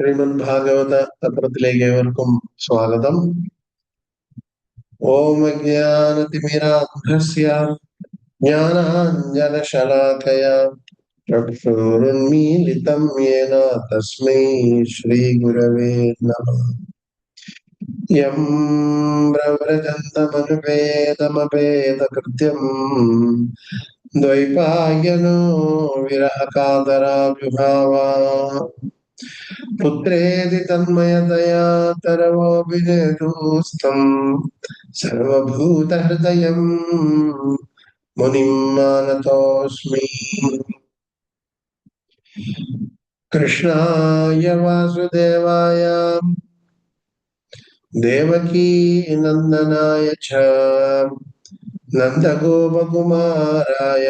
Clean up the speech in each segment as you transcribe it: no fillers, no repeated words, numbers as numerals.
ശ്രീമദ് ഭാഗവത പത്രത്തിലേക്ക് ഏവർക്കും സ്വാഗതം. ഓം അജ്ഞാനതിമിരാന്ധസ്യ ജ്ഞാനാഞ്ജനശലാകയാ ചക്ഷുരുന്മീലിതം യേന തസ്മൈ ശ്രീഗുരവേ നമഃ. യം പ്രവ്രജന്തമനുപേതമപേതകൃത്യം ദ്വൈപായനോ വിരഹകാതരാവിഭാവാ പുത്രേതി തന്മയതയാ തരവോഭിനേതോസ്തം സർവഭൂതഹൃദയം മുനിം മാനതോസ്മി. കൃഷ്ണായ വാസുദേവായ ദേവകീ നന്ദനായ ച നന്ദഗോപകുമാരായ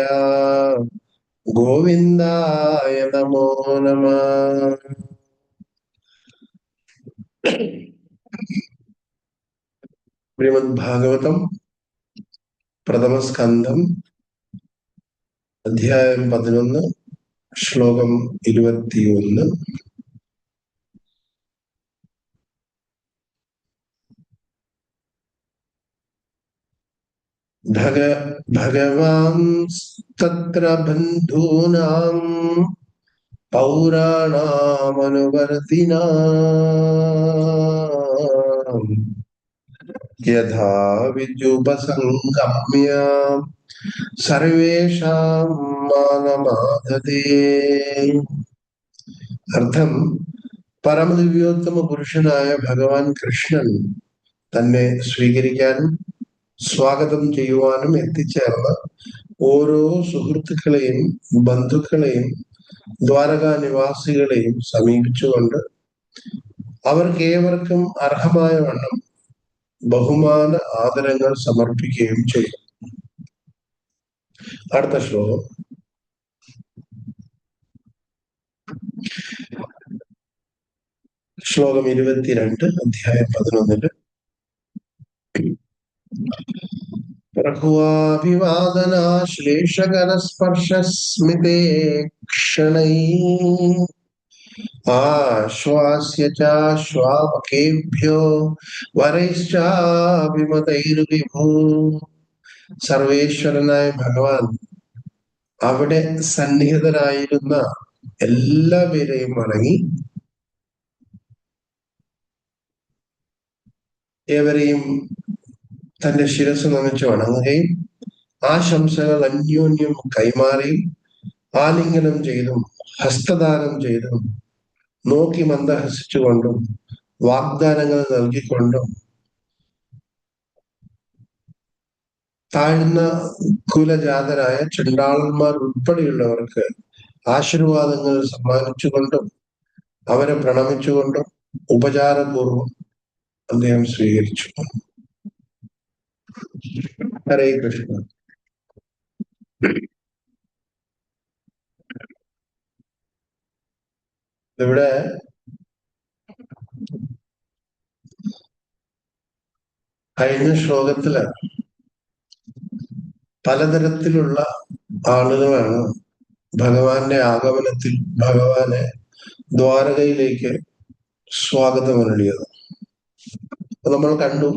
ഗോവിന്ദായ നമോ നമഃ. ശ്രീമദ് ഭാഗവതം പ്രഥമസ്കന്ധം അധ്യായം 11 ശ്ലോകം 21. ഭഗവാൻ തത്ര ബന്ധൂനാം പൗരാണാമനുവർത്തിനാം യഥാ വിദ്യുപസംഗമ്യ സർവേഷാം മാനമാദതേ. അർത്ഥം, പരമദിവ്യോത്തമ പുരുഷനായ ഭഗവാൻ കൃഷ്ണൻ തന്നെ സ്വീകരിക്കാനും സ്വാഗതം ചെയ്യുവാനും എത്തിച്ചേർന്ന ഓരോ സുഹൃത്തുക്കളെയും ബന്ധുക്കളെയും ദ്വാരകാ നിവാസികളെയും സമീപിച്ചുകൊണ്ട് അവർക്കേവർക്കും അർഹമായ വണ്ണം ബഹുമാന ആദരങ്ങൾ സമർപ്പിക്കുകയും ചെയ്യും. അടുത്ത ശ്ലോകം. ശ്ലോകം 22, അധ്യായം 11. പ്രഭുവാഭിവാദനാശ്ലേഷകരസ്പർശസ്മിതേ ക്ഷണൈ ആശ്വാസ്യ ചാശ്വാമകേഭ്യോ വരൈശ്ചാഭിമതൈർവിഭൂ. സർവേശ്വരനായ ഭഗവാൻ അവിടെ സന്നിഹിതരായിരുന്ന എല്ലാവരെയും വണങ്ങി ഏവരെയും തന്റെ ശിരസ് നമിച്ച് വണങ്ങുകയും ആശംസകൾ അന്യോന്യം കൈമാറി ആലിംഗനം ചെയ്തും ഹസ്തദാനം ചെയ്തും നോക്കി മന്ദഹസിച്ചുകൊണ്ടും വാഗ്ദാനങ്ങൾ നൽകിക്കൊണ്ടും താഴ്ന്ന കുലജാതരായ ചണ്ടാളന്മാർ ഉൾപ്പെടെയുള്ളവർക്ക് ആശീർവാദങ്ങൾ സമ്മാനിച്ചുകൊണ്ടും അവരെ പ്രണമിച്ചുകൊണ്ടും ഉപചാരപൂർവം അദ്ദേഹം സ്വീകരിച്ചു. ഹരേ കൃഷ്ണ. ഇവിടെ കഴിഞ്ഞ ശ്ലോകത്തില് പലതരത്തിലുള്ള ആളുകളാണ് ഭഗവാന്റെ ആഗമനത്തിൽ ഭഗവാനെ ദ്വാരകയിലേക്ക് സ്വാഗതമരുളിയത്. നമ്മൾ കണ്ടു,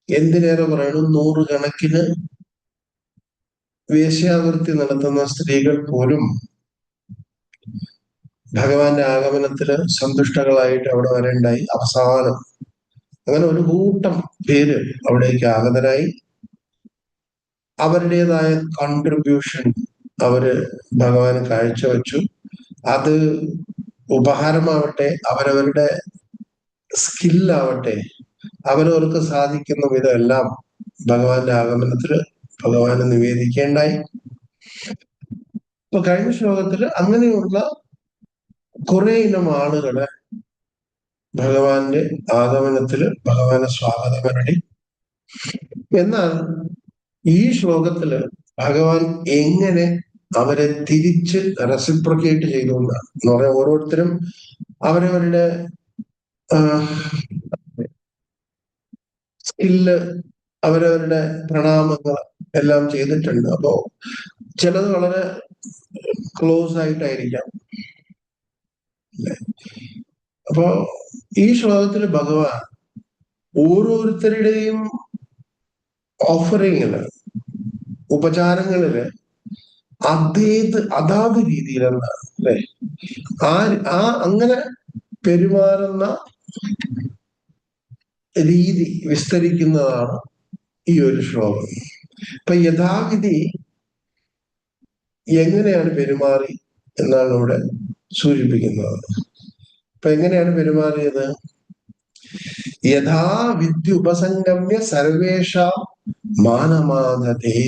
എന്തിനേറെ പറയണം, 100 കണക്കിന് വേശ്യാവൃത്തി നടത്തുന്ന സ്ത്രീകൾ പോലും ഭഗവാന്റെ ആഗമനത്തില് സന്തുഷ്ടകളായിട്ട് അവിടെ വരേണ്ടായി. അവസാനം അങ്ങനെ ഒരു കൂട്ടം പേര് അവിടേക്ക് ആഗതരായി. അവരുടേതായ കോൺട്രിബ്യൂഷൻ അവര് ഭഗവാന് കാഴ്ചവെച്ചു. അത് ഉപഹാരമാവട്ടെ, അവരവരുടെ സ്കില്ലാവട്ടെ, അവരവർക്ക് സാധിക്കുന്ന വിധം എല്ലാം ഭഗവാന്റെ ആഗമനത്തില് ഭഗവാന് നിവേദിക്കേണ്ടായി. ഇപ്പൊ കഴിഞ്ഞ ശ്ലോകത്തില് അങ്ങനെയുള്ള കുറെ ഇനം ആളുകളെ ഭഗവാന്റെ ആഗമനത്തില് ഭഗവാനെ സ്വാഗതമരളി. എന്നാൽ ഈ ശ്ലോകത്തില് ഭഗവാൻ എങ്ങനെ അവരെ തിരിച്ച് റെസിപ്രൊക്കേറ്റ് ചെയ്തു എന്നാണ്. എന്ന് പറയാൻ ഓരോരുത്തരും അവരവരുടെ സ്കില്ല്, അവരവരുടെ പ്രണാമങ്ങൾ എല്ലാം ചെയ്തിട്ടുണ്ട്. അപ്പോ ചിലത് വളരെ ക്ലോസ് ആയിട്ടായിരിക്കാം, അപ്പോ ഈ ശ്ലോകത്തിൽ ഭഗവാൻ ഓരോരുത്തരുടെയും ഓഫറിങ്ങില്, ഉപചാരങ്ങളില് അതാത് രീതിയിലുള്ള അല്ലെ ആ ആ അങ്ങനെ പെരുമാറുന്ന രീതി വിസ്തരിക്കുന്നതാണ് ഈ ഒരു ശ്ലോകം. ഇപ്പൊ യഥാവിധി എങ്ങനെയാണ് പെരുമാറി എന്നാണ് ഇവിടെ സൂചിപ്പിക്കുന്നത്. ഇപ്പൊ എങ്ങനെയാണ് പെരുമാറിയത്? യഥാ വിദ്യ ഉപസംഗമ്യ സർവേഷ മാനമാനതേ,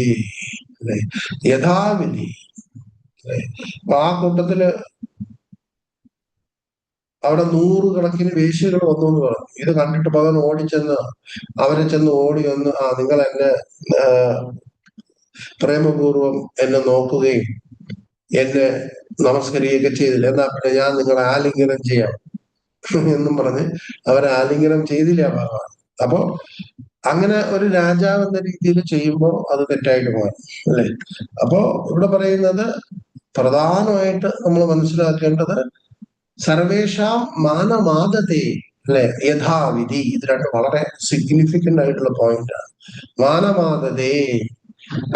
അല്ലെ? യഥാവിധി, അല്ലെ? അപ്പൊ ആ കൂട്ടത്തില് അവിടെ നൂറുകണക്കിന് വേശ്യകൾ വന്നു എന്ന് പറഞ്ഞു. ഇത് കണ്ടിട്ട് ഭഗവാൻ ഓടിച്ചെന്ന് അവരെ ചെന്ന് ഓടി വന്ന്, നിങ്ങൾ എന്നെ പ്രേമപൂർവം എന്നെ നോക്കുകയും എന്നെ നമസ്കരിക്കുകയൊക്കെ ചെയ്തില്ല, എന്നാ പിന്നെ ഞാൻ നിങ്ങളെ ആലിംഗനം ചെയ്യാം എന്നും പറഞ്ഞ് അവരെ ആലിംഗനം ചെയ്തില്ല ഭഗവാൻ. അപ്പോ അങ്ങനെ ഒരു രാജാവ് എന്ന രീതിയിൽ ചെയ്യുമ്പോൾ അത് തെറ്റായിട്ട് മാറും, അല്ലെ? അപ്പോ ഇവിടെ പറയുന്നത് പ്രധാനമായിട്ട് നമ്മൾ മനസ്സിലാക്കേണ്ടത് സർവേഷാം മാനമാദത്തെ, അല്ലെ? യഥാവിധി. ഇത് രണ്ട് വളരെ സിഗ്നിഫിക്കന്റ് ആയിട്ടുള്ള പോയിന്റാണ്. മാനമാദതേ,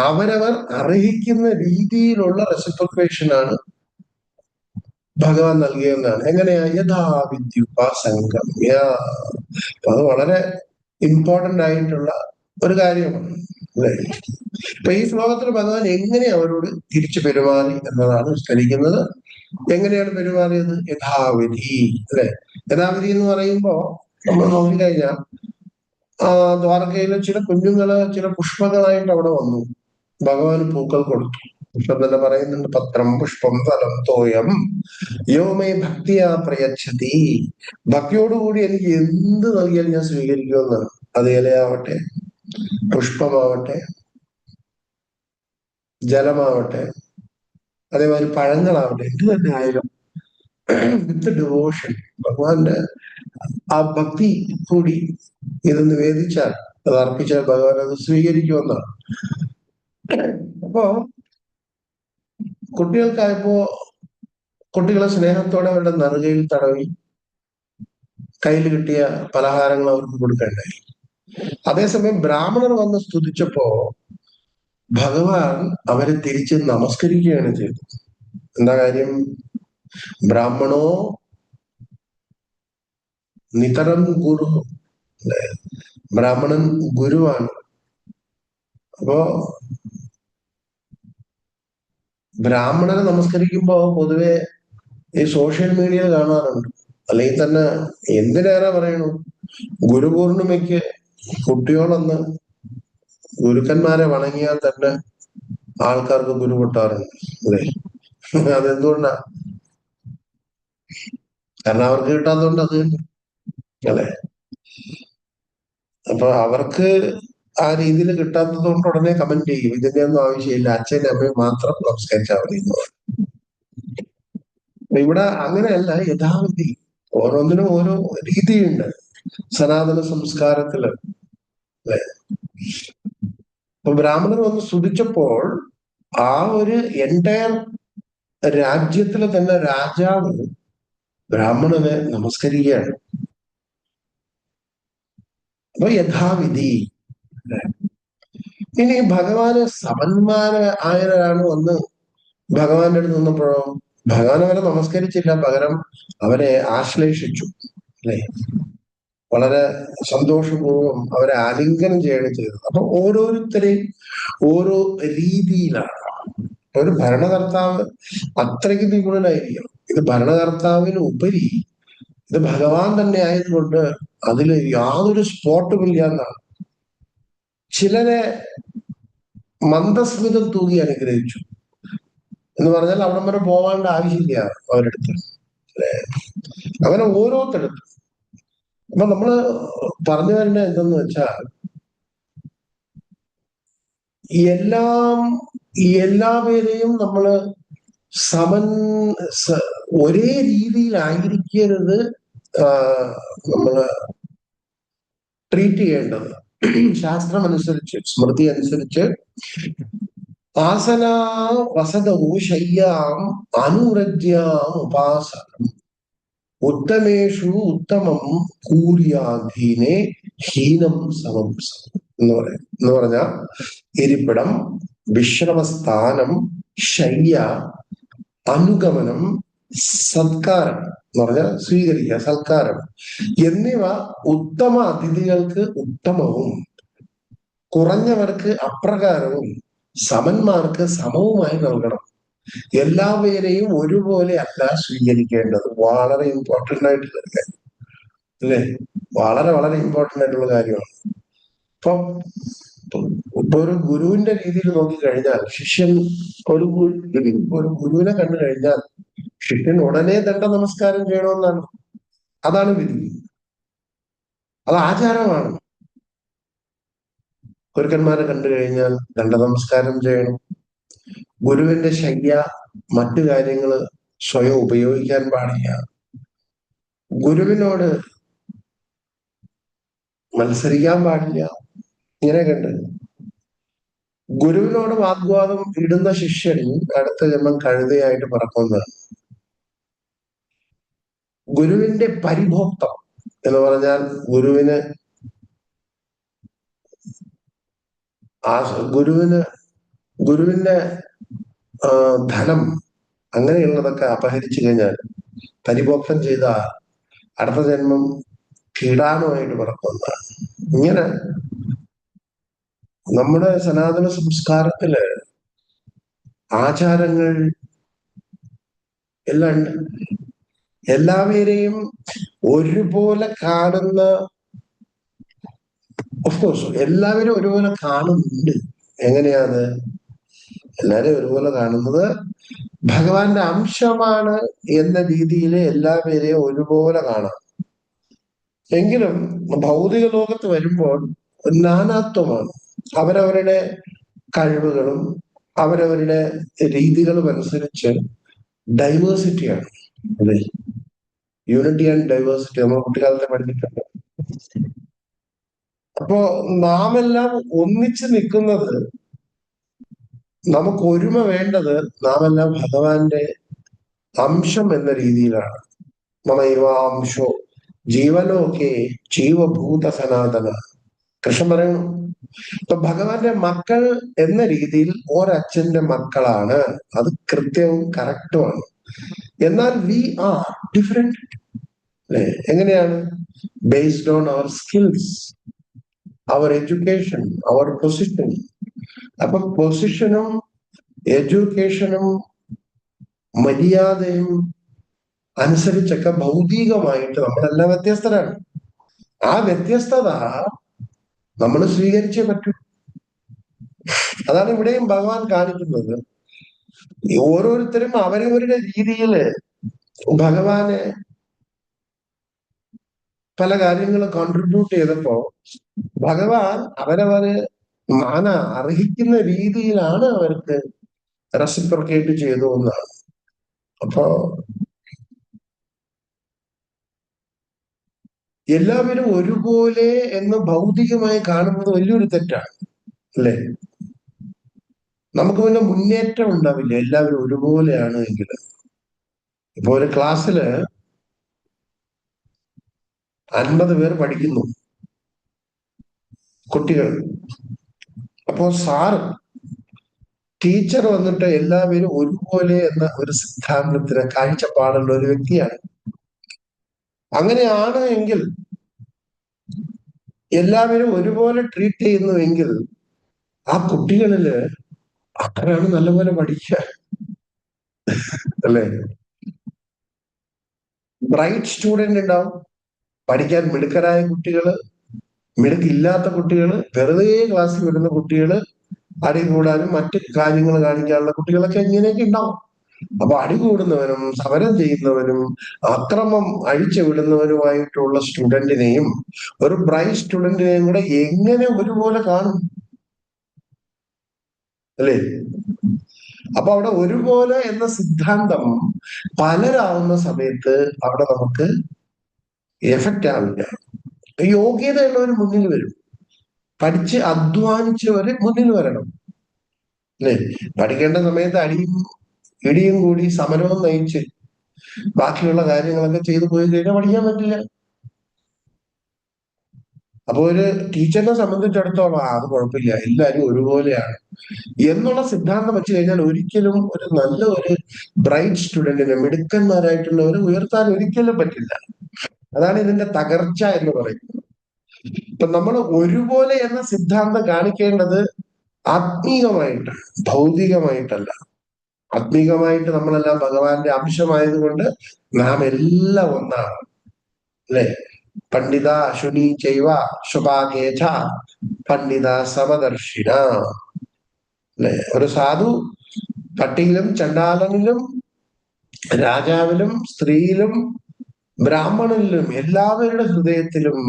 അവരവർ അർഹിക്കുന്ന രീതിയിലുള്ള റെസിപ്രിക്കേഷൻ ആണ് ഭഗവാൻ നൽകിയെന്നാണ്. എങ്ങനെയാ? യഥാവിദ്യുപാസംഗമ്യ. അത് വളരെ ഇമ്പോർട്ടന്റ് ആയിട്ടുള്ള ഒരു കാര്യമാണ്, അല്ലെ? ഇപ്പൊ ഈ ശ്ലോകത്തിൽ ഭഗവാൻ എങ്ങനെ അവരോട് തിരിച്ചു പെരുമാറി എന്നതാണ് വിസ്തരിക്കുന്നത്. എങ്ങനെയാണ് പെരുമാറിയത്? യഥാവിധി, അല്ലെ? യഥാവിധി എന്ന് പറയുമ്പോ നമ്മൾ നോക്കിക്കഴിഞ്ഞാൽ ദ്വാരകയിലെ ചില കുഞ്ഞുങ്ങള് ചില പുഷ്പങ്ങളായിട്ട് അവിടെ വന്നു, ഭഗവാന് പൂക്കൾ കൊടുത്തു. പുഷ്പം തന്നെ പറയുന്നുണ്ട്, പത്രം പുഷ്പം ഫലം തോയം യോമേ ഭക്തിയാ പ്രയച്ഛതി. ഭക്തിയോടുകൂടി എനിക്ക് എന്ത് നൽകിയാലും ഞാൻ സ്വീകരിക്കുമെന്നാണ്. അത് ഇലയാവട്ടെ, പുഷ്പമാവട്ടെ, ജലമാവട്ടെ, അതേമാതിരി പഴങ്ങളാവട്ടെ, എന്ത് തന്നെ ആയാലും വിത്ത് ഡിവോഷൻ, ഭഗവാന്റെ ആ ഭക്തി കൂടി ഇത് നിവേദിച്ചാൽ, അത് അർപ്പിച്ചാൽ ഭഗവാൻ അത് സ്വീകരിക്കുമെന്നാണ്. അപ്പോ കുട്ടികൾക്കായപ്പോ കുട്ടികളെ സ്നേഹത്തോടെ അവരുടെ നെറുകയിൽ തടവി കയ്യിൽ കിട്ടിയ പലഹാരങ്ങൾ അവർക്ക് കൊടുക്കണ്ടായി. അതേസമയം ബ്രാഹ്മണർ വന്ന് സ്തുതിച്ചപ്പോ ഭഗവാൻ അവരെ തിരിച്ച് നമസ്കരിക്കുകയാണ് ചെയ്തത്. എന്താ കാര്യം? ബ്രാഹ്മണോ നിതരം ഗുരു, അല്ലെ? ബ്രാഹ്മണൻ ഗുരുവാണ്. അപ്പോ ബ്രാഹ്മണരെ നമസ്കരിക്കുമ്പോ പൊതുവെ ഈ സോഷ്യൽ മീഡിയയിൽ കാണാറുണ്ട്, അല്ലെങ്കിൽ തന്നെ എന്തിനേറെ പറയണു, ഗുരുപൂർണിമയ്ക്ക് കുട്ടിയോടൊന്ന് ഗുരുക്കന്മാരെ വണങ്ങിയാൽ തന്നെ ആൾക്കാർക്ക് ഗുരു പൊട്ടാറുണ്ട്, അല്ലെ? അതെന്തുകൊണ്ടാ? കാരണം അവർക്ക് കിട്ടാത്തതുകൊണ്ട് അത് തന്നെ, അല്ലെ? അപ്പൊ അവർക്ക് ആ രീതിയിൽ കിട്ടാത്തത് കൊണ്ട് ഉടനെ കമന്റ് ചെയ്യും, ഇതിന്റെ ഒന്നും ആവശ്യമില്ല, അച്ഛനും അമ്മയും മാത്രം നമസ്കരിച്ചാൽ മതി എന്ന് പറയും. ഇവിടെ അങ്ങനെയല്ല, യഥാവിധി. ഓരോന്നിനും ഓരോ രീതിയുണ്ട് സനാതന സംസ്കാരത്തില്, അല്ലെ? അപ്പൊ ബ്രാഹ്മണർ വന്ന് സ്തുതിച്ചപ്പോൾ ആ ഒരു എൻറ്റയർ രാജ്യത്തിലെ തന്നെ രാജാവ് ബ്രാഹ്മണനെ നമസ്കരിക്കുകയാണ്. അപ്പൊ യഥാവിധി. ഇനി ഭഗവാന് സമന്മാര ആയവരാണ് വന്ന് ഭഗവാന്റെ അടുത്ത് നിന്നപ്പോഴോ ഭഗവാൻ അവരെ നമസ്കരിച്ചില്ല, പകരം അവരെ ആശ്ലേഷിച്ചു, അല്ലെ? വളരെ സന്തോഷപൂർവ്വം അവരെ ആലിംഗനം ചെയ്യുകയാണ് ചെയ്തത്. അപ്പൊ ഓരോരുത്തരെയും ഓരോ രീതിയിലാണ്. ഒരു ഭരണകർത്താവ് അത്രയ്ക്ക് നിപുണനായിരിക്കണം. ഇത് ഭരണകർത്താവിന് ഉപരി ഇത് ഭഗവാൻ തന്നെ ആയതുകൊണ്ട് അതിൽ യാതൊരു സ്പോട്ടുമില്ല എന്നാണ്. ചിലരെ മന്ദസ്മിതം തൂകി അനുഗ്രഹിച്ചു എന്ന് പറഞ്ഞാൽ അവിടം വരെ പോകാണ്ട ആവശ്യമില്ല അവരെടുത്ത്, അല്ലെ? അങ്ങനെ ഓരോരുത്തടുത്ത്. അപ്പൊ നമ്മള് പറഞ്ഞു വരുന്നത് എന്തെന്ന് വെച്ചാൽ, എല്ലാം എല്ലാവരെയും നമ്മള് സമൻ ഒരേ രീതിയിലായിരിക്കരുത് നമ്മള് ട്രീറ്റ് ചെയ്യേണ്ടത്. ശാസ്ത്രം അനുസരിച്ച്, സ്മൃതി അനുസരിച്ച് ആസനാ വസതവും ശയ്യാം അനുരജ്യാം ഉപാസനം. ഉത്തമേഷു ഉത്തമം കൂര്യാധീനെ ഹീനം സമം സമം എന്ന് പറഞ്ഞാൽ ഇരിപ്പിടം, വിശ്രമസ്ഥാനം, ശയ്യ, അനുഗമനം, സത്കാരം എന്ന് പറഞ്ഞാൽ സ്വീകരിക്കുക, സൽക്കാരം എന്നിവ ഉത്തമ അതിഥികൾക്ക് ഉത്തമവും കുറഞ്ഞവർക്ക് അപ്രകാരവും സമന്മാർക്ക് സമവുമായി നൽകണം. എല്ലാവരെയും ഒരുപോലെ അല്ല സ്വീകരിക്കേണ്ടത്. വളരെ ഇമ്പോർട്ടന്റ് ആയിട്ടുള്ള കാര്യം അല്ലേ? വളരെ വളരെ ഇമ്പോർട്ടന്റ് ആയിട്ടുള്ള കാര്യമാണ്. ഇപ്പം ഇപ്പൊ ഒരു ഗുരുവിന്റെ രീതിയിൽ നോക്കിക്കഴിഞ്ഞാൽ ശിഷ്യൻ ഒരു ഗുരുവിനെ കണ്ടു കഴിഞ്ഞാൽ ശിഷ്യൻ ഉടനെ ദണ്ഡ നമസ്കാരം ചെയ്യണമെന്നാണ്. അതാണ് വിധി. അത് ആചാരമാണ്. ഗുരുക്കന്മാരെ കണ്ടു കഴിഞ്ഞാൽ ദണ്ഡ നമസ്കാരം ചെയ്യണം. ഗുരുവിന്റെ ശയ്യ മറ്റു കാര്യങ്ങള് സ്വയം ഉപയോഗിക്കാൻ പാടില്ല. ഗുരുവിനോട് മത്സരിക്കാൻ പാടില്ല. ഇങ്ങനെയൊക്കെ ഉണ്ട്. ഗുരുവിനോട് വാഗ്വാദം ഇടുന്ന ശിഷ്യൻ അടുത്ത ജന്മം കഴുതയായിട്ട് പറക്കുന്നതാണ്. ഗുരുവിന്റെ പരിഭോക്തം എന്ന് പറഞ്ഞാൽ ഗുരുവിന് ഗുരുവിന്റെ ധനം അങ്ങനെയുള്ളതൊക്കെ അപഹരിച്ചു കഴിഞ്ഞാൽ പരിഭോക്തം ചെയ്ത അടുത്ത ജന്മം കീടാനുമായിട്ട് പറക്കുന്നതാണ്. ഇങ്ങനെ നമ്മുടെ സനാതന സംസ്കാരത്തില് ആചാരങ്ങൾ എല്ലാം ഉണ്ട്. എല്ലാവരെയും ഒരുപോലെ കാണുന്ന, ഓഫ്കോഴ്സ് എല്ലാവരും ഒരുപോലെ കാണുന്നുണ്ട്. എങ്ങനെയാണ് എല്ലാവരെയും ഒരുപോലെ കാണുന്നത്? ഭഗവാന്റെ അംശമാണ് എന്ന രീതിയിൽ എല്ലാവരെയും ഒരുപോലെ കാണാം. എങ്കിലും ഭൗതിക ലോകത്ത് വരുമ്പോൾ നാനാത്വമാണ്. അവരവരുടെ കഴിവുകളും അവരവരുടെ രീതികളും അനുസരിച്ച് ഡൈവേഴ്സിറ്റിയാണ്. അതെ, യൂണിറ്റി ആൻഡ് ഡൈവേഴ്സിറ്റി നമ്മൾ കുട്ടിക്കാലത്തെ പഠിച്ചിട്ടുണ്ട്. അപ്പോ നാം എല്ലാം ഒന്നിച്ച് നിൽക്കുന്നത്, നമുക്ക് ഒരുമ വേണ്ടത് നാം എല്ലാം ഭഗവാന്റെ അംശം എന്ന രീതിയിലാണ്. മമൈവാംശോ ജീവലോകെ ജീവഭൂത സനാതന. കൃഷ്ണൻ പറയുന്നു, ഇപ്പൊ ഭഗവാന്റെ മക്കൾ എന്ന രീതിയിൽ ഒരച്ഛന്റെ മക്കളാണ്. അത് കൃത്യവും കറക്റ്റുമാണ്. എന്നാൽ വി ആർ ഡിഫറെന്റ്. അല്ലെ? എങ്ങനെയാണ്? ബേസ്ഡ് ഓൺ അവർ സ്കിൽസ്, അവർ എഡ്യൂക്കേഷൻ, അവർ പൊസിഷൻ. അപ്പൊ പൊസിഷനും എഡ്യൂക്കേഷനും മര്യാദയും അനുസരിച്ചൊക്കെ ഭൗതികമായിട്ട് നമ്മളെല്ലാം വ്യത്യസ്തരാണ്. ആ വ്യത്യസ്തത നമ്മൾ സ്വീകരിച്ചേ പറ്റൂ. അതാണ് ഇവിടെയും ഭഗവാൻ കാണിക്കുന്നത്. ഓരോരുത്തരും അവരവരുടെ രീതിയിൽ ഭഗവാനെ പല കാര്യങ്ങൾ കോൺട്രിബ്യൂട്ട് ചെയ്തപ്പോ ഭഗവാൻ അവരവര് മാന അർഹിക്കുന്ന രീതിയിലാണ് അവർക്ക് റെസിപ്രോക്കേറ്റ് ചെയ്തു എന്നാണ്. അപ്പോ എല്ലാവരും ഒരുപോലെ എന്ന് ഭൗതികമായി കാണുന്നത് വലിയൊരു തെറ്റാണ്. അല്ലെ? നമുക്ക് പിന്നെ മുന്നേറ്റം ഉണ്ടാവില്ല എല്ലാവരും ഒരുപോലെയാണ് എങ്കിൽ. ഇപ്പൊ ഒരു ക്ലാസ്സില് 50 പേർ പഠിക്കുന്നു, കുട്ടികൾ. അപ്പോ ടീച്ചർ വന്നിട്ട് എല്ലാവരും ഒരുപോലെ എന്ന ഒരു സിദ്ധാന്തത്തിന് കാഴ്ചപ്പാടുള്ള ഒരു വ്യക്തിയാണ്. അങ്ങനെയാണ് എങ്കിൽ, എല്ലാവരും ഒരുപോലെ ട്രീറ്റ് ചെയ്യുന്നുവെങ്കിൽ ആ കുട്ടികളില് അത്രയാണ് നല്ലപോലെ പഠിക്കുക. അല്ലേ? ബ്രൈറ്റ് സ്റ്റുഡന്റ് ഉണ്ടാവും, പഠിക്കാൻ മിടുക്കരായ കുട്ടികള്, മിടുക്കില്ലാത്ത കുട്ടികള്, വെറുതെ ക്ലാസ്സിൽ വിടുന്ന കുട്ടികള്, അടി കൂടാനും മറ്റ് കാര്യങ്ങൾ കാണിക്കാനുള്ള കുട്ടികളൊക്കെ ഇങ്ങനെയൊക്കെ ഉണ്ടാവും. അപ്പൊ അടി കൂടുന്നവനും സമരം ചെയ്യുന്നവനും അക്രമം അഴിച്ചു വിടുന്നവനുമായിട്ടുള്ള സ്റ്റുഡന്റിനെയും ഒരു ബ്രൈറ്റ് സ്റ്റുഡന്റിനെയും കൂടെ എങ്ങനെ ഒരുപോലെ കാണും? അല്ലേ? അപ്പൊ അവിടെ ഒരുപോലെ എന്ന സിദ്ധാന്തം പലരാവുന്ന സമയത്ത് അവിടെ നമുക്ക് എഫക്റ്റ് ആവില്ല. യോഗ്യതയുള്ളവർ മുന്നിൽ വരും, പഠിച്ച് അധ്വാനിച്ചവര് മുന്നിൽ വരണം. അല്ലേ? പഠിക്കേണ്ട സമയത്ത് ഇടിയും കൂടി സമരവും നയിച്ച് ബാക്കിയുള്ള കാര്യങ്ങളൊക്കെ ചെയ്തു പോയി കഴിഞ്ഞാൽ പഠിക്കാൻ പറ്റില്ല. അപ്പൊ ഒരു ടീച്ചറിനെ സംബന്ധിച്ചിടത്തോളം അത് കുഴപ്പമില്ല, എല്ലാവരും ഒരുപോലെയാണ് എന്നുള്ള സിദ്ധാന്തം വെച്ച് കഴിഞ്ഞാൽ ഒരിക്കലും ഒരു നല്ല ഒരു ബ്രൈറ്റ് സ്റ്റുഡന്റിനെ, മിടുക്കന്മാരായിട്ടുള്ളവരെ ഉയർത്താൻ ഒരിക്കലും പറ്റില്ല. അതാണ് ഇതിന്റെ തകർച്ച എന്ന് പറയുന്നത്. ഇപ്പൊ നമ്മൾ ഒരുപോലെ എന്ന സിദ്ധാന്തം കാണിക്കേണ്ടത് ആത്മീകമായിട്ടാണ്, ഭൗതികമായിട്ടല്ല. ആത്മീകമായിട്ട് നമ്മളെല്ലാം ഭഗവാന്റെ അംശമായതുകൊണ്ട് നാം എല്ലാം ഒന്നാണ്, അല്ലെ? പണ്ഡിത അശുനി ചൈവ ശുഭാകേച പണ്ഡിത സമദർശിന, അല്ലെ? ഒരു സാധു പട്ടിയിലും ചണ്ടാലനിലും രാജാവിലും സ്ത്രീയിലും ബ്രാഹ്മണനിലും എല്ലാവരുടെ ഹൃദയത്തിലും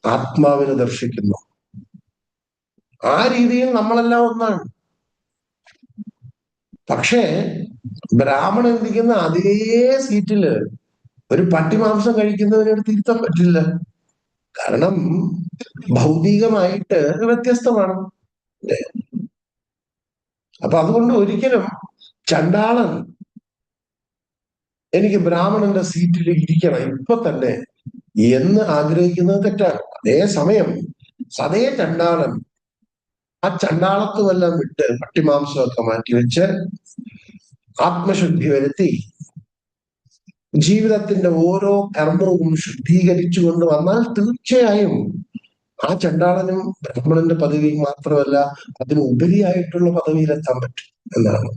ആത്മാവിനെ ദർശിക്കുന്നു. ആ രീതിയിൽ നമ്മളെല്ലാം ഒന്നാണ്. പക്ഷേ ബ്രാഹ്മണൻ ഇരിക്കുന്ന അതേ സീറ്റില് ഒരു പട്ടിമാംസം കഴിക്കുന്നവരോട് തിരുത്താൻ പറ്റില്ല. കാരണം ഭൗതികമായിട്ട് വ്യത്യസ്തമാണ്. അപ്പൊ അതുകൊണ്ട് ഒരിക്കലും ചണ്ടാളൻ എനിക്ക് ബ്രാഹ്മണന്റെ സീറ്റിൽ ഇരിക്കണം ഇപ്പൊ തന്നെ എന്ന് ആഗ്രഹിക്കുന്നത് തെറ്റാണ്. അതേസമയം അതേ ചണ്ടാളൻ ആ ചണ്ടാളത്വമെല്ലാം വിട്ട് പട്ടിമാംസമൊക്കെ മാറ്റിവെച്ച് ആത്മശുദ്ധി വരുത്തി ജീവിതത്തിന്റെ ഓരോ കർമ്മവും ശുദ്ധീകരിച്ചു കൊണ്ട് വന്നാൽ തീർച്ചയായും ആ ചണ്ടാളനും ബ്രാഹ്മണന്റെ പദവി മാത്രമല്ല അതിന് ഉപരിയായിട്ടുള്ള പദവിയിലെത്താൻ പറ്റും എന്നാണ്.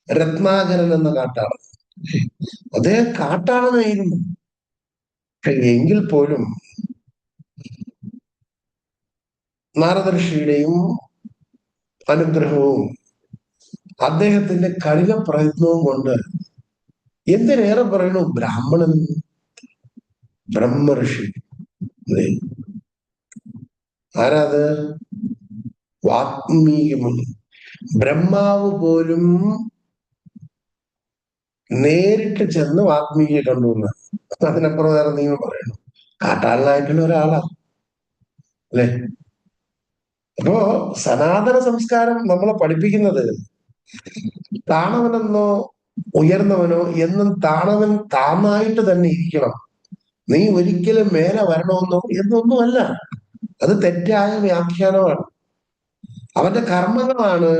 രത്നാകരൻ എന്ന കാട്ടാളൻ, അതേ കാട്ടാളനായിരുന്നു. എങ്കിൽ പോലും നാരദർഷിയുടെയും അനുഗ്രഹവും അദ്ദേഹത്തിന്റെ കഠിന പ്രയത്നവും കൊണ്ട്, എന്തിനേറെ പറയണു, ബ്രാഹ്മണൻ ബ്രഹ്മഋഷി. ആരാത്? വാത്മീകി. ബ്രഹ്മാവ് പോലും നേരിട്ട് ചെന്ന് വാത്മീകിയെ കണ്ടുവന്ന്. അതിനപ്പുറം വേറെ എന്തെങ്കിലും പറയണു? കാട്ടാളനായിട്ടുള്ള ഒരാളാ, അല്ലെ? അപ്പോ സനാതന സംസ്കാരം നമ്മളെ പഠിപ്പിക്കുന്നത് താണവനെന്നോ ഉയർന്നവനോ എന്നും താണവൻ താനായിട്ട് തന്നെ ഇരിക്കണം, നീ ഒരിക്കലും മേലെ വരണമെന്നോ എന്നൊന്നുമല്ല. അത് തെറ്റായ വ്യാഖ്യാനമാണ്. അവന്റെ കർമ്മങ്ങളാണ്,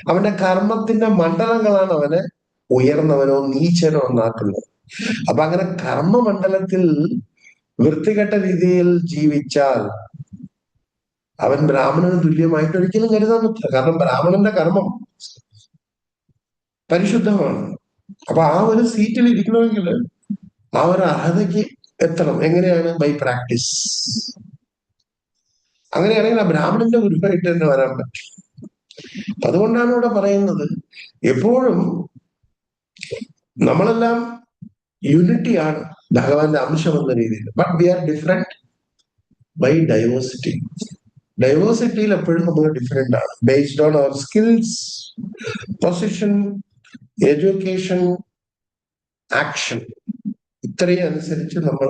അവന്റെ കർമ്മത്തിന്റെ മണ്ഡലങ്ങളാണ് അവനെ ഉയർന്നവനോ നീച്ചനോ എന്നാക്കുന്നത്. അപ്പൊ അങ്ങനെ കർമ്മമണ്ഡലത്തിൽ വൃത്തികെട്ട രീതിയിൽ ജീവിച്ചാൽ അവൻ ബ്രാഹ്മണന് തുല്യമായിട്ട് ഒരിക്കലും കരുതാൻ പറ്റില്ല. കാരണം ബ്രാഹ്മണന്റെ കർമ്മം പരിശുദ്ധമാണ്. അപ്പൊ ആ ഒരു സീറ്റിൽ ഇരിക്കണമെങ്കിൽ ആ ഒരു അർഹതയ്ക്ക് എത്തണം. എങ്ങനെയാണ്? By practice. അങ്ങനെയാണെങ്കിൽ ആ ബ്രാഹ്മണന്റെ ഗുരുവായിട്ട് തന്നെ വരാൻ പറ്റും. അതുകൊണ്ടാണ് ഇവിടെ പറയുന്നത് എപ്പോഴും നമ്മളെല്ലാം യൂണിറ്റിയാണ് ഭഗവാന്റെ അംശം എന്ന രീതിയിൽ. But we are different by diversity. ഡൈവേഴ്സിറ്റിയിൽ എപ്പോഴും നമ്മൾ ഡിഫറെന്റ് ആണ്, based on our skills, position, education, action. ഇത്രയും അനുസരിച്ച് നമ്മൾ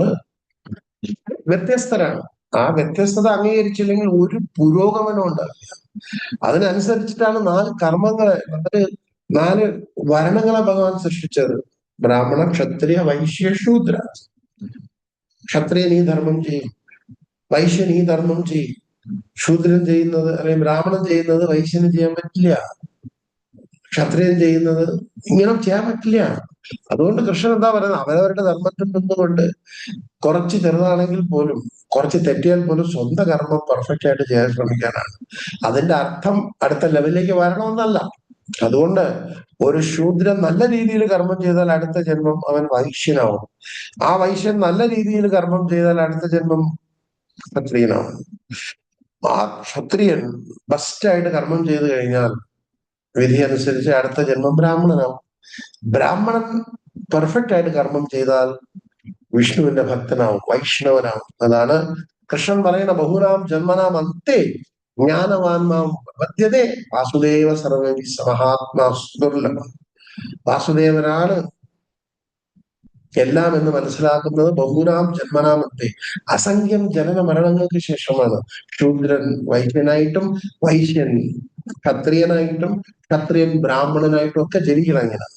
വ്യത്യസ്തരാണ്. ആ വ്യത്യസ്തത അംഗീകരിച്ചില്ലെങ്കിൽ ഒരു പുരോഗമനം ഉണ്ടാവില്ല. അതിനനുസരിച്ചിട്ടാണ് 4 കർമ്മങ്ങളെ, 4 വർണ്ണങ്ങളെ ഭഗവാൻ സൃഷ്ടിച്ചത്. ബ്രാഹ്മണ, ക്ഷത്രിയ, വൈശ്യ, ശൂദ്ര. ക്ഷത്രിയൻ ഈ ധർമ്മം ചെയ്യും, വൈശ്യൻ ഈ ധർമ്മം ചെയ്യും. ശൂദ്രൻ ചെയ്യുന്നത് അല്ലെങ്കിൽ ബ്രാഹ്മണൻ ചെയ്യുന്നത് വൈശ്യന് ചെയ്യാൻ പറ്റില്ല, ക്ഷത്രിയൻ ചെയ്യുന്നത് ഇങ്ങനെ ചെയ്യാൻ പറ്റില്ല. അതുകൊണ്ട് കൃഷ്ണൻ എന്താ പറയുന്നത്? അവരവരുടെ ധർമ്മത്തിൽ നിന്നുകൊണ്ട് കുറച്ച് ചെറുതാണെങ്കിൽ പോലും, കുറച്ച് തെറ്റിയാൽ പോലും സ്വന്തം കർമ്മം പെർഫെക്റ്റ് ആയിട്ട് ചെയ്യാൻ ശ്രമിക്കാനാണ്. അതിന്റെ അർത്ഥം അടുത്ത ലെവലിലേക്ക് വരണമെന്നല്ല. അതുകൊണ്ട് ഒരു ശൂദ്രൻ നല്ല രീതിയിൽ കർമ്മം ചെയ്താൽ അടുത്ത ജന്മം അവൻ വൈശ്യനാവും. ആ വൈശ്യൻ നല്ല രീതിയിൽ കർമ്മം ചെയ്താൽ അടുത്ത ജന്മം ക്ഷത്രിയനാവും. ആ ക്ഷത്രിയൻ ബെസ്റ്റായിട്ട് കർമ്മം ചെയ്തു കഴിഞ്ഞാൽ വിധി അനുസരിച്ച് അടുത്ത ജന്മം ബ്രാഹ്മണനാവും. ബ്രാഹ്മണൻ പെർഫെക്റ്റ് ആയിട്ട് കർമ്മം ചെയ്താൽ വിഷ്ണുവിന്റെ ഭക്തനാവും, വൈഷ്ണവനാവും. അതാണ് കൃഷ്ണൻ പറയുന്ന ബഹുനാം ജന്മനാം അന്തേ ജ്ഞാനവാൻമാം പ്രപദ്യതേ വാസുദേവ സർവ്വ മഹാത്മാ ദുർലഭം. വാസുദേവനാണ് എല്ലാം എന്ന് മനസ്സിലാക്കുന്നത് ബഹുനാം ജന്മനാമത്തെ. അസംഖ്യം ജനന മരണങ്ങൾക്ക് ശേഷമാണ് ശൂദ്രൻ വൈശ്യനായിട്ടും വൈശ്യൻ ക്ഷത്രിയനായിട്ടും ക്ഷത്രിയൻ ബ്രാഹ്മണനായിട്ടും ഒക്കെ ജനിക്കണം. ഇങ്ങനെ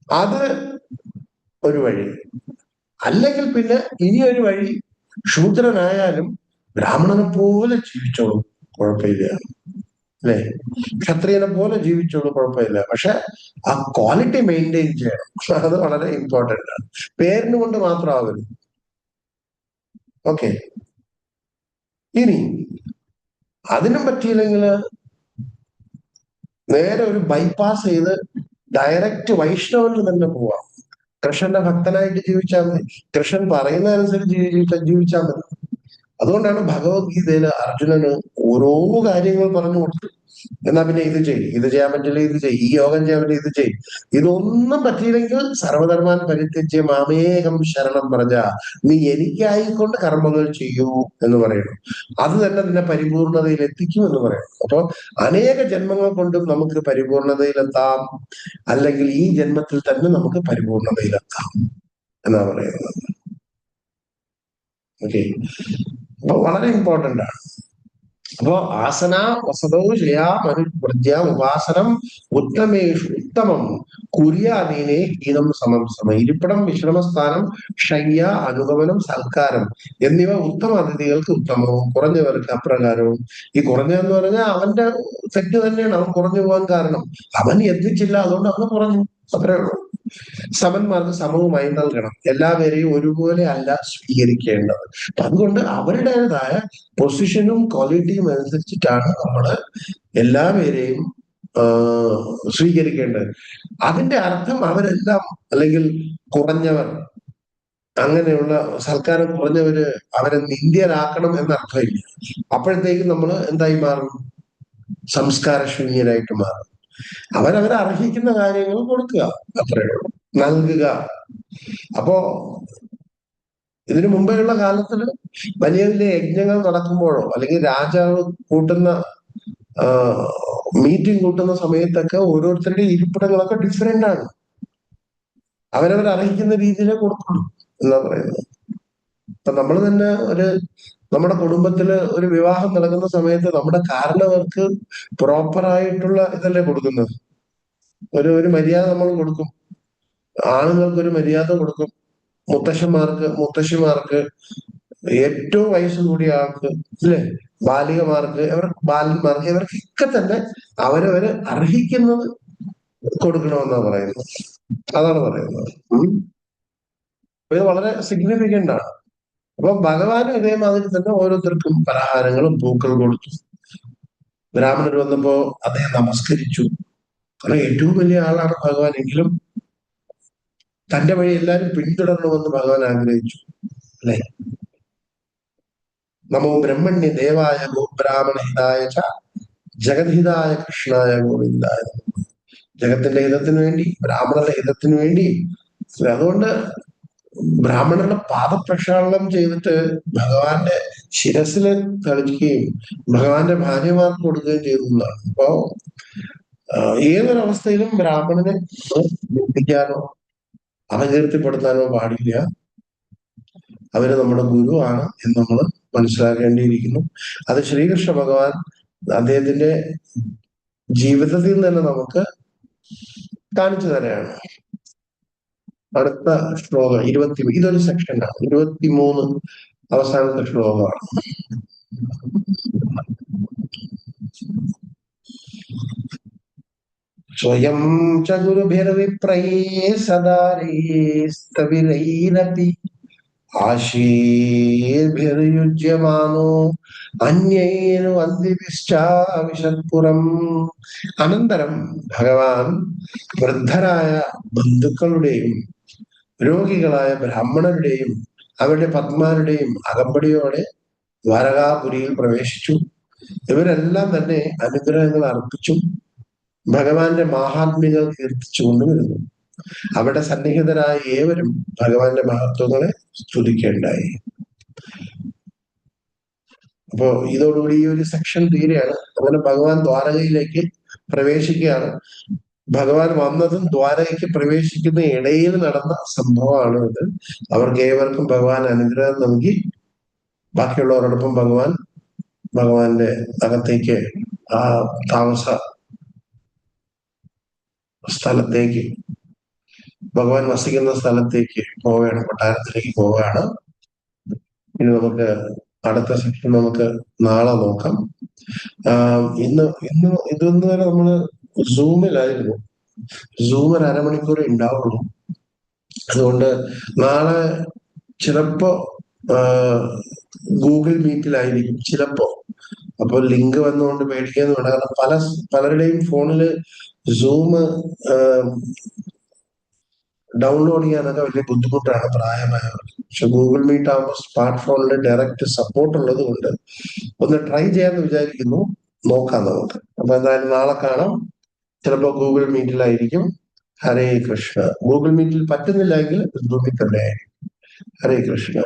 അത് ഒരു വഴി. അല്ലെങ്കിൽ പിന്നെ ഇനി ഒരു വഴി, ശൂദ്രനായാലും ബ്രാഹ്മണനെ പോലെ ജീവിച്ചോളും, കുഴപ്പമില്ല, അല്ലെ? ക്ഷത്രിയനെ പോലെ ജീവിച്ചോളും, കുഴപ്പമില്ല. പക്ഷെ ആ ക്വാളിറ്റി മെയിൻറ്റെയിൻ ചെയ്യണം. അത് വളരെ ഇമ്പോർട്ടന്റ് ആണ്. പേരിന് കൊണ്ട് മാത്രമാവരുത്. ഓക്കെ. ഇനി അതിനും പറ്റിയില്ലെങ്കിൽ നേരെ ഒരു ബൈപ്പാസ് ചെയ്ത് ഡയറക്റ്റ് വൈഷ്ണവന് തന്നെ പോവാം. കൃഷ്ണന്റെ ഭക്തനായിട്ട് ജീവിച്ചാൽ മതി. കൃഷ്ണൻ പറയുന്നതനുസരിച്ച് ജീവിച്ചാൽ മതി. അതുകൊണ്ടാണ് ഭഗവത്ഗീതയിൽ അർജുനന് ഓരോ കാര്യങ്ങൾ പറഞ്ഞു കൊടുത്തു. എന്നാ പിന്നെ ഇത് ചെയ്യും, ഇത് ചെയ്യാൻ പറ്റില്ല ഇത് ചെയ്യും, ഈ യോഗം ചെയ്യാൻ പറ്റില്ല ഇത് ചെയ്യും. ഇതൊന്നും പറ്റിയില്ലെങ്കിൽ സർവധർമാൻ പരിത്യജ്യ മാമേകം ശരണം പറഞ്ഞ, നീ എനിക്കായിക്കൊണ്ട് കർമ്മങ്ങൾ ചെയ്യൂ എന്ന് പറയുന്നു. അത് തന്നെ നിന്നെ പരിപൂർണതയിൽ എത്തിക്കും എന്ന് പറയുന്നു. അപ്പൊ അനേക ജന്മങ്ങൾ കൊണ്ടും നമുക്ക് പരിപൂർണതയിലെത്താം, അല്ലെങ്കിൽ ഈ ജന്മത്തിൽ തന്നെ നമുക്ക് പരിപൂർണതയിലെത്താം എന്നാ പറയുന്നത്. ഓക്കെ. അപ്പൊ വളരെ ഇമ്പോർട്ടന്റ് ആണ്. അപ്പോ ആസന വസതോ ശയാ മനുവൃദ്യ ഉപാസനം ഉത്തമേഷു ഉത്തമം കുര്യാദീനെ ഹീനം സമം സമ. ഇരിപ്പിടം, വിശ്രമസ്ഥാനം, ശയ്യ, അനുഗമനം, സൽക്കാരം എന്നിവ ഉത്തമ അതിഥികൾക്ക് ഉത്തമവും കുറഞ്ഞവർക്ക് അപ്രകാരവും. ഈ കുറഞ്ഞതെന്ന് പറഞ്ഞാൽ അവന്റെ തെറ്റ് തന്നെയാണ്, അവൻ കുറഞ്ഞു പോകാൻ കാരണം. അവൻ എത്തിച്ചില്ല, അതുകൊണ്ട് അവന് കുറഞ്ഞു, അത്രേ ഉള്ളൂ. സമന്മാർക്ക് സമവുമായി നൽകണം. എല്ലാവരെയും ഒരുപോലെ അല്ല സ്വീകരിക്കേണ്ടത്. അപ്പൊ അതുകൊണ്ട് അവരുടേതായ പൊസിഷനും ക്വാളിറ്റിയും അനുസരിച്ചിട്ടാണ് നമ്മൾ എല്ലാവരെയും സ്വീകരിക്കേണ്ടത്. അതിന്റെ അർത്ഥം അവരെല്ലാം, അല്ലെങ്കിൽ കുറഞ്ഞവർ, അങ്ങനെയുള്ള സൽക്കാരം കുറഞ്ഞവര് അവരെ നിന്ദ്യരാക്കണം എന്നർത്ഥമില്ല. അപ്പോഴത്തേക്കും നമ്മൾ എന്തായി മാറും? സംസ്കാരശൂന്യരായിട്ട് മാറും. അവരവരെ അർഹിക്കുന്ന കാര്യങ്ങൾ കൊടുക്കുക, അത്രയേ ഉള്ളൂ, നൽകുക. അപ്പോ ഇതിനു മുമ്പെയുള്ള കാലത്തിൽ വലിയ വലിയ യജ്ഞങ്ങൾ നടക്കുമ്പോഴോ അല്ലെങ്കിൽ രാജാവ് കൂട്ടുന്ന മീറ്റിംഗ് കൂട്ടുന്ന സമയത്തൊക്കെ ഓരോരുത്തരുടെയും ഇരിപ്പിടങ്ങളൊക്കെ ഡിഫറെന്റ് ആണ്. അവരവർ അർഹിക്കുന്ന രീതിയിലേ കൊടുക്കുള്ളൂ എന്നാ പറയുന്നത്. ഇപ്പൊ നമ്മൾ തന്നെ നമ്മുടെ കുടുംബത്തില് ഒരു വിവാഹം നടക്കുന്ന സമയത്ത് നമ്മുടെ കാരണവർക്ക് പ്രോപ്പറായിട്ടുള്ള ഇതല്ലേ കൊടുക്കുന്നത്. ഒരു മര്യാദ നമ്മൾ കൊടുക്കും. ആണുങ്ങൾക്ക് ഒരു മര്യാദ കൊടുക്കും, മുത്തശ്ശന്മാർക്ക്, മുത്തശ്ശിമാർക്ക്, ഏറ്റവും വയസ്സ് കൂടിയ ആൾക്ക്, അല്ലെ, ബാലികമാർക്ക്, ബാലന്മാർക്ക്, ഇവർക്കൊക്കെ തന്നെ അവരവര് അർഹിക്കുന്നത് കൊടുക്കണമെന്നാണ് പറയുന്നത്. അതാണ് പറയുന്നത്. ഇത് വളരെ സിഗ്നിഫിക്കന്റ് ആണ്. അപ്പൊ ഭഗവാനും ഇതേമാതിരി തന്നെ ഓരോരുത്തർക്കും പലഹാരങ്ങളും പൂക്കൾ കൊടുത്തു. ബ്രാഹ്മണർ വന്നപ്പോ അദ്ദേഹം നമസ്കരിച്ചു. കാരണം ഏറ്റവും വലിയ ആളാണ് ഭഗവാൻ, എങ്കിലും തന്റെ വഴി എല്ലാവരും പിന്തുടരണമെന്ന് ഭഗവാൻ ആഗ്രഹിച്ചു, അല്ലെ? നമോ ബ്രഹ്മണ്യ ദേവായ ഗോബ്രാഹ്മണ ഹിതായ ച ജഗദ്ഹിതായ കൃഷ്ണായ ഗോവിന്ദായ. ജഗത്തിന്റെ ഹിതത്തിന് വേണ്ടി, ബ്രാഹ്മണരുടെ ഹിതത്തിന് വേണ്ടി. അതുകൊണ്ട് ബ്രാഹ്മണരുടെ പാദപ്രക്ഷാളനം ചെയ്തിട്ട് ഭഗവാന്റെ ശിരസിൽ തളിക്കുകയും ഭഗവാന്റെ ഭാര്യമാർക്ക് കൊടുക്കുകയും ചെയ്തു എന്നാണ്. അപ്പോ ഏതൊരവസ്ഥയിലും ബ്രാഹ്മണനെ ദുഃഖിക്കാനോ അപകീർത്തിപ്പെടുത്താനോ പാടില്ല. അവര് നമ്മുടെ ഗുരുവാണ് എന്ന് നമ്മൾ മനസ്സിലാക്കേണ്ടിയിരിക്കുന്നു. അത് ശ്രീകൃഷ്ണ ഭഗവാൻ അദ്ദേഹത്തിന്റെ ജീവിതത്തിൽ തന്നെ നമുക്ക് കാണിച്ചു തരാണ്. അടുത്ത ശ്ലോകം ഇതൊരു സെക്ഷനാണ്, 23 അവസാനത്തെ ശ്ലോകമാണ്. സ്വയം ച ഗുരുഭിർവിപ്രയേ സദാരേസ്തവിരൈരപി ആശീർഭിർയുജ്യമാനോ അന്യേനു വന്ദിഭിശ്ചാവിശത്പുരം. അനന്തരം ഭഗവാൻ വൃദ്ധരായ ബന്ധുക്കളുടെയും രോഗികളായ ബ്രാഹ്മണരുടെയും അവരുടെ പത്മാരുടെയും അകമ്പടിയോടെ ദ്വാരകാപുരിയിൽ പ്രവേശിച്ചു. ഇവരെല്ലാം തന്നെ അനുഗ്രഹങ്ങൾ അർപ്പിച്ചും ഭഗവാന്റെ മാഹാത്മ്യങ്ങൾ കീർത്തിച്ചുകൊണ്ടും വരുന്നു. അവിടെ സന്നിഹിതരായ ഏവരും ഭഗവാന്റെ മഹത്വങ്ങളെ സ്തുതിക്കേണ്ടായി. അപ്പോ ഇതോടുകൂടി ഈ ഒരു സെക്ഷൻ തീരെയാണ്. അങ്ങനെ ഭഗവാൻ ദ്വാരകയിലേക്ക് പ്രവേശിക്കുകയാണ്. ഭഗവാൻ വന്നതും ദ്വാരകയ്ക്ക് പ്രവേശിക്കുന്ന ഇടയിൽ നടന്ന സംഭവമാണ് ഇത്. അവർക്ക് ഏവർക്കും ഭഗവാൻ അനുഗ്രഹം നൽകി ബാക്കിയുള്ളവരോടൊപ്പം ഭഗവാന്റെ അകത്തേക്ക്, ആ താമസ സ്ഥലത്തേക്ക് ഭഗവാൻ വസിക്കുന്ന സ്ഥലത്തേക്ക് പോവുകയാണ്, കൊട്ടാരത്തിലേക്ക് പോവുകയാണ്. ഇനി നമുക്ക് അടുത്ത സെക്ഷൻ നമുക്ക് നാളെ നോക്കാം. ഇന്ന് വരെ നമ്മള് സൂമിലായിരുന്നു. സൂം ഒരു അരമണിക്കൂർ ഉണ്ടാവുള്ളൂ. അതുകൊണ്ട് നാളെ ചിലപ്പോ ഗൂഗിൾ മീറ്റിലായിരിക്കും ചിലപ്പോ. അപ്പോൾ ലിങ്ക് വന്നുകൊണ്ട് പേടിക്കാന്ന് വേണ്ട. കാരണം പലരുടെയും ഫോണില് സൂം ഡൗൺലോഡ് ചെയ്യാനൊക്കെ വലിയ ബുദ്ധിമുട്ടാണ് പ്രായമായവർക്ക്. പക്ഷെ ഗൂഗിൾ മീറ്റ് ആകുമ്പോൾ സ്മാർട്ട് ഫോണിൽ ഡയറക്റ്റ് സപ്പോർട്ട് ഉള്ളത് കൊണ്ട് ഒന്ന് ട്രൈ ചെയ്യാന്ന് വിചാരിക്കുന്നു. നോക്കാം നമുക്ക്. അപ്പൊ എന്തായാലും നാളെ കാണാം. ചിലപ്പോൾ ഗൂഗിൾ മീറ്റിലായിരിക്കും. ഹരേ കൃഷ്ണ. ഗൂഗിൾ മീറ്റിൽ പറ്റുന്നില്ലെങ്കിൽ സൂമിൽ തന്നെ. ഹരേ കൃഷ്ണ.